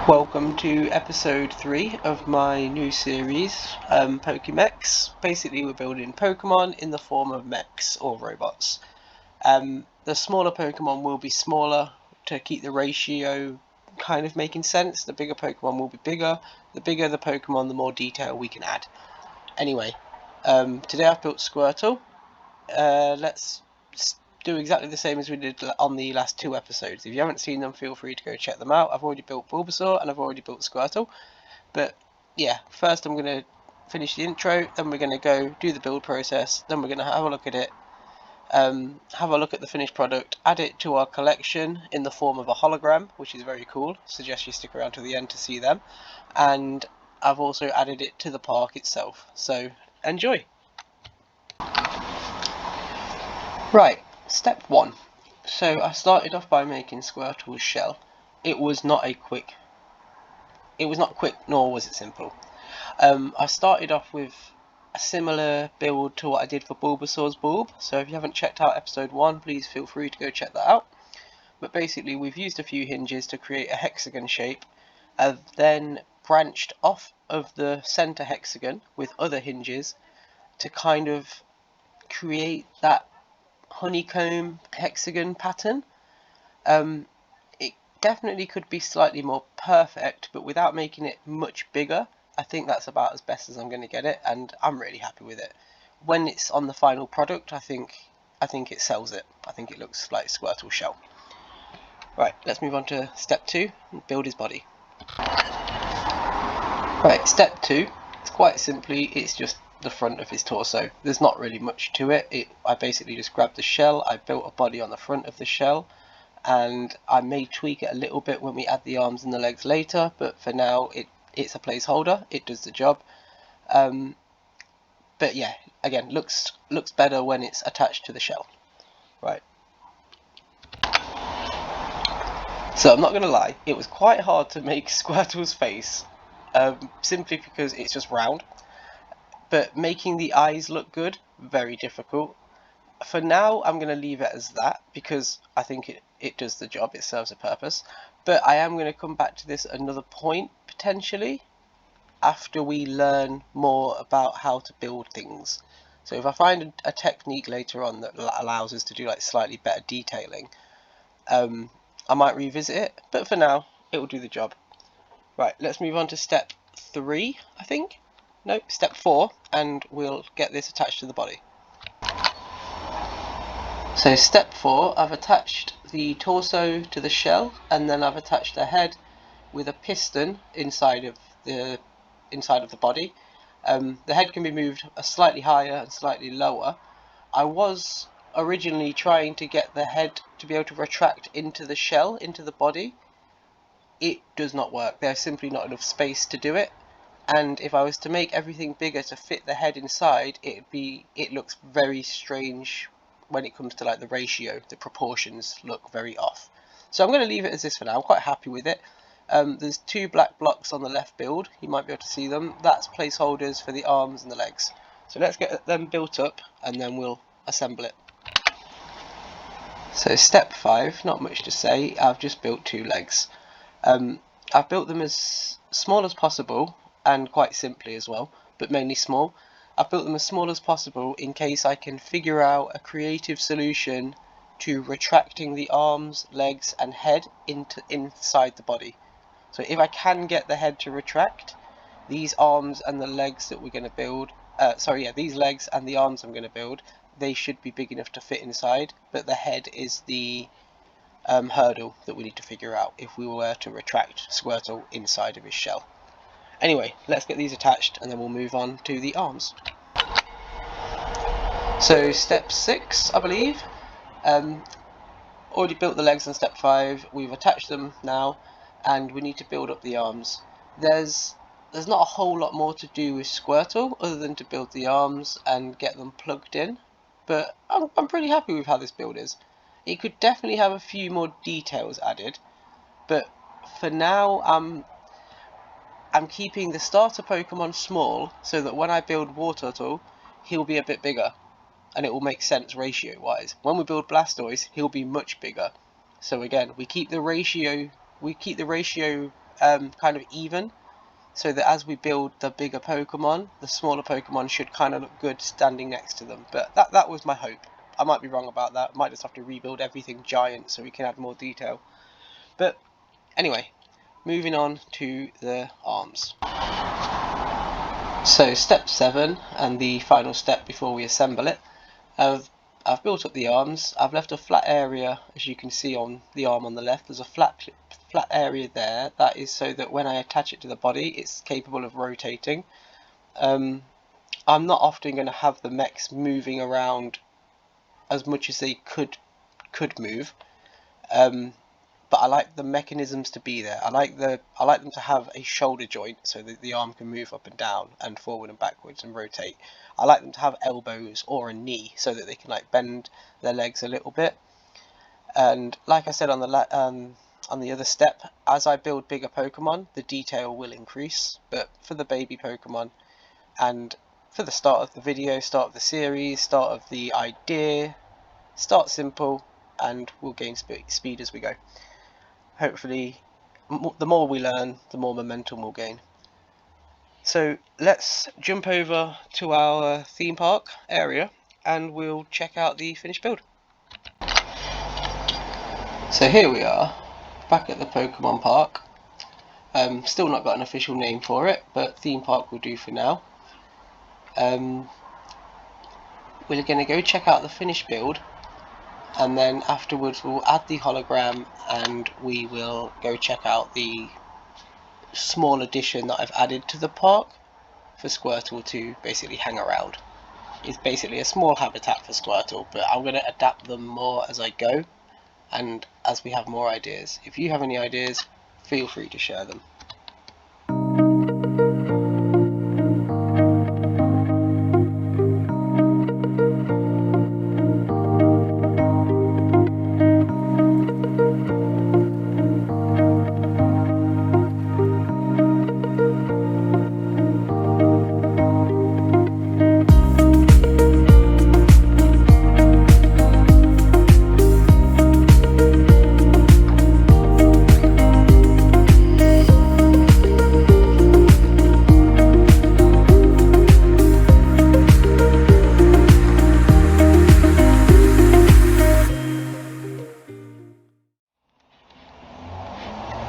Welcome to episode 3 of my new series, Pokemechs. Basically, we're building Pokemon in the form of mechs or robots. The smaller Pokemon will be smaller to keep the ratio kind of making sense. The bigger Pokemon will be bigger. The bigger the Pokemon, the more detail we can add. Anyway, today I've built Squirtle. Let's do exactly the same as we did on the last 2 episodes. If you haven't seen them, feel free to go check them out. I've already built Bulbasaur and I've already built Squirtle. But yeah, first I'm going to finish the intro, then we're going to go do the build process, then we're going to have a look at it, have a look at the finished product, add it to our collection in the form of a hologram, which is very cool. Suggest you stick around to the end to see them. And I've also added it to the park itself. So enjoy! Right. Step 1. So I started off by making Squirtle's shell. It was not quick, nor was it simple. I started off with a similar build to what I did for Bulbasaur's bulb, so if you haven't checked out episode 1, please feel free to go check that out. But basically we've used a few hinges to create a hexagon shape. I've then branched off of the centre hexagon with other hinges to kind of create that honeycomb hexagon pattern. It definitely could be slightly more perfect, but without making it much bigger, I think that's about as best as I'm going to get it, and I'm really happy with it. When it's on the final product, I think it sells it. I think it looks like Squirtle's shell. Right, let's move on to step 2, build his body. Right, step 2, it's quite simply, it's just the front of his torso. There's not really much to it. I basically just grabbed the shell, I built a body on the front of the shell, and I may tweak it a little bit when we add the arms and the legs later, but for now it's a placeholder. It does the job. But yeah, again, looks better when it's attached to the shell. Right. So I'm not going to lie, it was quite hard to make Squirtle's face, simply because it's just round. But making the eyes look good, very difficult. For now, I'm going to leave it as that because I think it does the job, it serves a purpose. But I am going to come back to this at another point, potentially, after we learn more about how to build things. So if I find a technique later on that allows us to do like slightly better detailing, I might revisit it, but for now, it will do the job. Right, let's move on to step 3, I think. No, step 4, and we'll get this attached to the body. So step 4, I've attached the torso to the shell, and then I've attached the head with a piston inside of the body. The head can be moved slightly higher and slightly lower. I was originally trying to get the head to be able to retract into the shell, into the body. It does not work. There's simply not enough space to do it. And if I was to make everything bigger to fit the head inside, it looks very strange when it comes to like the ratio. The proportions look very off. So I'm going to leave it as this for now. I'm quite happy with it. There's 2 black blocks on the left build. You might be able to see them. That's placeholders for the arms and the legs. So let's get them built up and then we'll assemble it. So step 5, not much to say. I've just built 2 legs. I've built them as small as possible and quite simply as well, but mainly small. I've built them as small as possible in case I can figure out a creative solution to retracting the arms, legs and head inside the body. So if I can get the head to retract, these arms and the legs that we're going to build, these legs and the arms I'm going to build, they should be big enough to fit inside, but the head is the hurdle that we need to figure out if we were to retract Squirtle inside of his shell. Anyway, let's get these attached and then we'll move on to the arms. So step 6, I believe. Already built the legs on step 5, we've attached them now, and we need to build up the arms. There's not a whole lot more to do with Squirtle other than to build the arms and get them plugged in, but I'm pretty happy with how this build is. It could definitely have a few more details added, but for now I'm keeping the starter Pokemon small so that when I build Wartortle, he'll be a bit bigger and it will make sense ratio wise. When we build Blastoise, he'll be much bigger. So again, we keep the ratio kind of even, so that as we build the bigger Pokemon, the smaller Pokemon should kind of look good standing next to them. But that was my hope. I might be wrong about that. I might just have to rebuild everything giant so we can add more detail. But anyway, moving on to the arms. So step 7, and the final step before we assemble it. I've built up the arms. I've left a flat area, as you can see on the arm on the left. There's a flat area there. That is so that when I attach it to the body, it's capable of rotating. I'm not often going to have the mechs moving around as much as they could move, but I like the mechanisms to be there. I like them to have a shoulder joint so that the arm can move up and down and forward and backwards and rotate. I like them to have elbows or a knee so that they can like bend their legs a little bit. And like I said on the other step, as I build bigger Pokemon, the detail will increase. But for the baby Pokemon and for the start of the video, start of the series, start of the idea, start simple and we'll gain speed as we go. Hopefully, the more we learn, the more momentum we'll gain. So let's jump over to our theme park area and we'll check out the finished build. So here we are, back at the Pokemon Park. Still not got an official name for it, but theme park will do for now. We're going to go check out the finished build, and then afterwards we'll add the hologram and we will go check out the small addition that I've added to the park for Squirtle to basically hang around. It's basically a small habitat for Squirtle, but I'm going to adapt them more as I go and as we have more ideas. If you have any ideas, feel free to share them.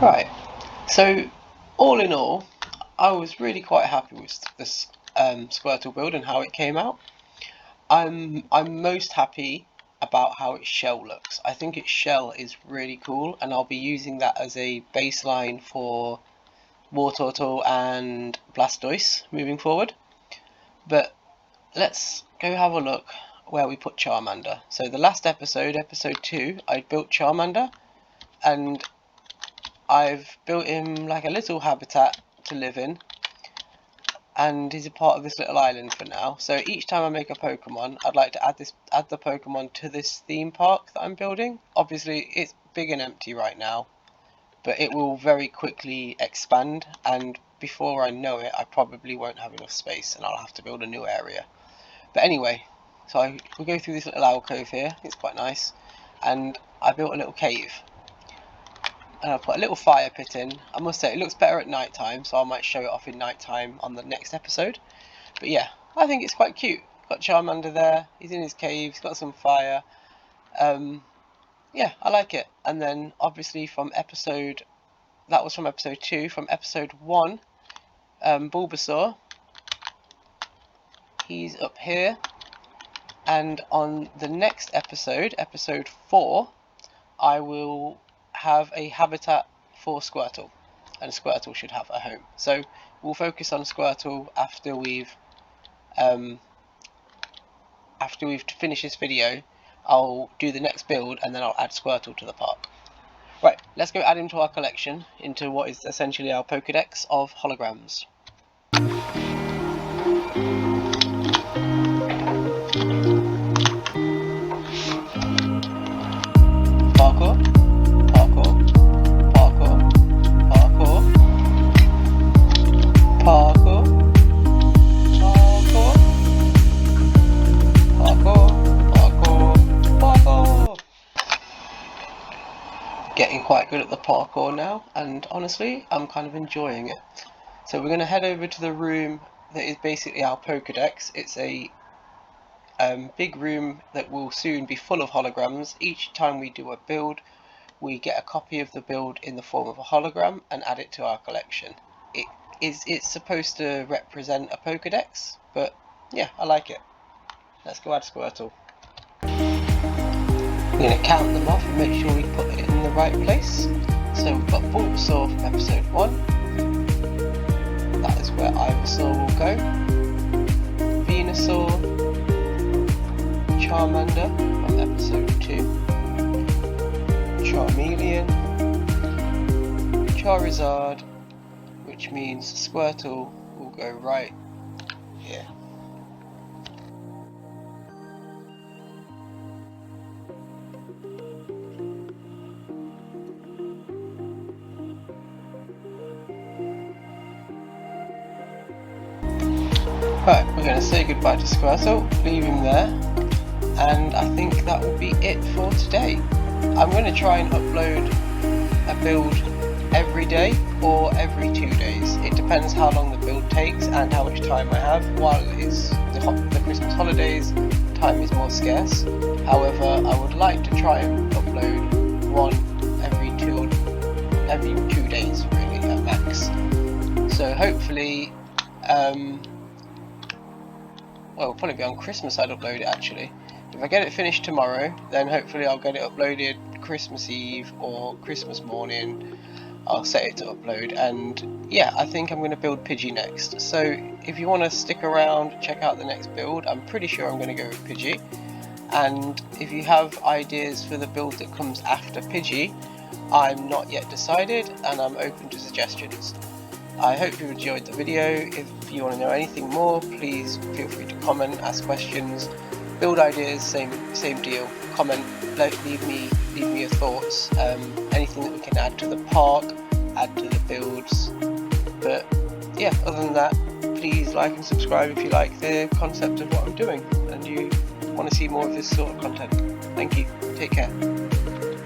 Right, so all in all, I was really quite happy with this Squirtle build and how it came out. I'm most happy about how its shell looks. I think its shell is really cool, and I'll be using that as a baseline for Wartortle and Blastoise moving forward. But let's go have a look where we put Charmander. So the last episode, episode 2, I built Charmander, and I've built him like a little habitat to live in, and he's a part of this little island for now. So each time I make a Pokemon, I'd like to add the Pokemon to this theme park that I'm building. Obviously it's big and empty right now, but it will very quickly expand, and before I know it I probably won't have enough space and I'll have to build a new area. But anyway, so we'll go through this little alcove here. It's quite nice, and I built a little cave. And I've put a little fire pit in. I must say it looks better at night time, so I might show it off in night time on the next episode. But yeah, I think it's quite cute. Got Charmander there, he's in his cave, he's got some fire. Yeah, I like it. And then obviously that was from episode 2, from episode 1, Bulbasaur, he's up here. And on the next episode, episode 4, I will have a habitat for Squirtle, and Squirtle should have a home. So we'll focus on Squirtle after we've finished this video. I'll do the next build and then I'll add Squirtle to the park. Right, let's go add him to our collection, into what is essentially our Pokedex of holograms. Parkour. getting quite good at the parkour now, and honestly I'm kind of enjoying it. So we're going to head over to the room that is basically our Pokedex. It's a big room that will soon be full of holograms. Each time we do a build, we get a copy of the build in the form of a hologram and add it to our collection. It's supposed to represent a Pokedex, but yeah, I like it. Let's go add Squirtle. We're going to count them off and make sure we put it in the right place. So we've got Bulbasaur from episode 1. That is where Ivysaur will go. Venusaur, Charmander from episode 2. Charmeleon, Charizard, which means Squirtle will go right here. Right, we're going to say goodbye to Squirtle, leave him there, and I think that will be it for today. I'm going to try and upload a build every day or every 2 days. It depends how long the build takes and how much time I have. While it is the Christmas holidays, time is more scarce. However, I would like to try and upload one every 2 days really at max. So hopefully, well, it'll probably be on Christmas I'd upload it actually. If I get it finished tomorrow, then hopefully I'll get it uploaded Christmas Eve or Christmas morning. I'll set it to upload, and yeah, I think I'm going to build Pidgey next. So if you want to stick around, check out the next build. I'm pretty sure I'm going to go with Pidgey. And if you have ideas for the build that comes after Pidgey, I'm not yet decided and I'm open to suggestions. I hope you enjoyed the video. If you want to know anything more, please feel free to comment, ask questions, build ideas, same deal. Comment, leave me your thoughts. Anything that we can add to the park, add to the builds. But yeah, other than that, please like and subscribe if you like the concept of what I'm doing and you want to see more of this sort of content. Thank you. Take care.